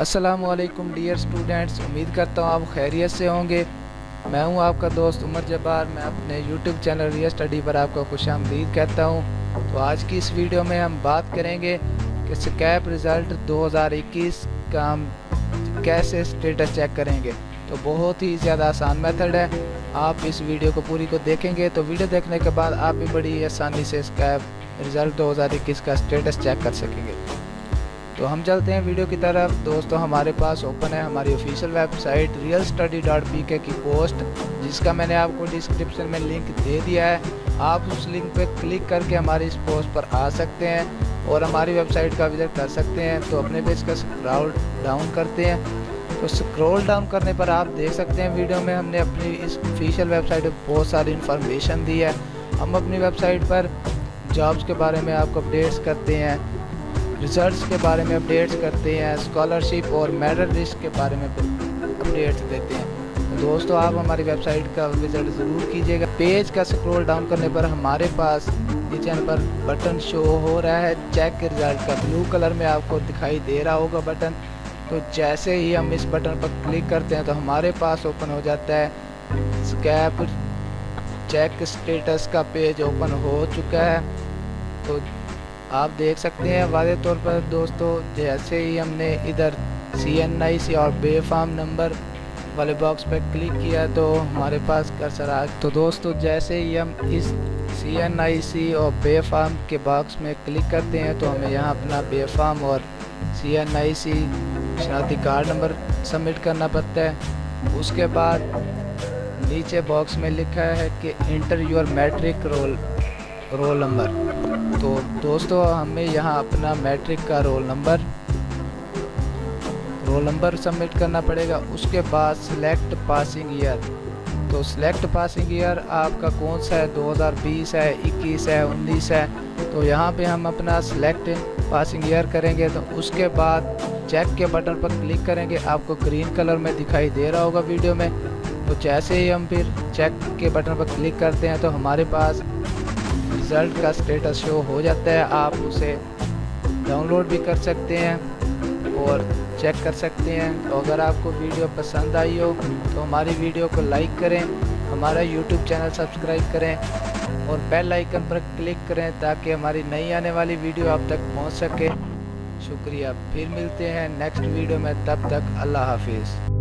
अस्सलामुअलैकुम dear students, उम्मीद करता हूँ आप खैरियत से होंगे। मैं हूँ आपका दोस्त उमर जब्बार। मैं अपने यूट्यूब चैनल रियल स्टडी पर आपको खुशामदीद कहता हूँ। तो आज की इस वीडियो में हम बात करेंगे कि स्कैप रिज़ल्ट 2021 का हम कैसे स्टेटस चेक करेंगे। तो बहुत ही ज़्यादा आसान मेथड है। आप इस वीडियो को पूरी को देखेंगे तो वीडियो देखने के बाद आप भी बड़ी आसानी से स्कैप रिज़ल्ट 2021 का स्टेटस चेक कर सकेंगे। तो हम चलते हैं वीडियो की तरफ। दोस्तों, हमारे पास ओपन है हमारी ऑफिशियल वेबसाइट realstudy.pk की पोस्ट, जिसका मैंने आपको डिस्क्रिप्शन में लिंक दे दिया है। आप उस लिंक पर क्लिक करके हमारी इस पोस्ट पर आ सकते हैं और हमारी वेबसाइट का विजिट कर सकते हैं। तो अपने पेज का स्क्रॉल डाउन करते हैं। तो स्क्रॉल डाउन करने पर आप देख सकते हैं वीडियो में हमने अपनी इस ऑफिशियल वेबसाइट पर बहुत सारी इन्फॉर्मेशन दी है। हम अपनी वेबसाइट पर जॉब्स के बारे में आपको अपडेट्स करते हैं, रिजल्ट्स के बारे में अपडेट्स करते हैं, स्कॉलरशिप और मेरिट लिस्ट के बारे में अपडेट्स देते हैं। तो दोस्तों, आप हमारी वेबसाइट का विजिट ज़रूर कीजिएगा। पेज का स्क्रॉल डाउन करने पर हमारे पास नीचे पर बटन शो हो रहा है चेक रिजल्ट का, ब्लू कलर में आपको दिखाई दे रहा होगा बटन। तो जैसे ही हम इस बटन पर क्लिक करते हैं तो हमारे पास ओपन हो जाता है स्कैप चेक स्टेटस का पेज ओपन हो चुका है। तो आप देख सकते हैं वाज़ेह तौर पर दोस्तों, जैसे ही हमने इधर CNIC और बे फार्म नंबर वाले बॉक्स पर क्लिक किया तो हमारे पास कर्सर आ। तो दोस्तों, जैसे ही हम इस CNIC और बे फार्म के बॉक्स में क्लिक करते हैं तो हमें यहाँ अपना बे फार्म और CNIC शनाख्ती कार्ड नंबर सबमिट करना पड़ता है। उसके बाद नीचे बॉक्स में लिखा है कि enter your matric roll number. तो दोस्तों, हमें यहाँ अपना मैट्रिक का रोल नंबर सबमिट करना पड़ेगा। उसके बाद सिलेक्ट पासिंग ईयर। तो सिलेक्ट पासिंग ईयर आपका कौन सा है, 2020 है, 21 है, 19 है। तो यहाँ पे हम अपना सिलेक्ट पासिंग ईयर करेंगे। तो उसके बाद चेक के बटन पर क्लिक करेंगे। आपको ग्रीन कलर में दिखाई दे रहा होगा वीडियो में। तो जैसे ही हम फिर चेक के बटन पर क्लिक करते हैं तो हमारे पास रिज़ल्ट का स्टेटस शो हो जाता है। आप उसे डाउनलोड भी कर सकते हैं और चेक कर सकते हैं। तो अगर आपको वीडियो पसंद आई हो तो हमारी वीडियो को लाइक करें, हमारा यूट्यूब चैनल सब्सक्राइब करें और बेल आइकन पर क्लिक करें ताकि हमारी नई आने वाली वीडियो आप तक पहुंच सके। शुक्रिया। फिर मिलते हैं नेक्स्ट वीडियो में, तब तक अल्लाह हाफिज़।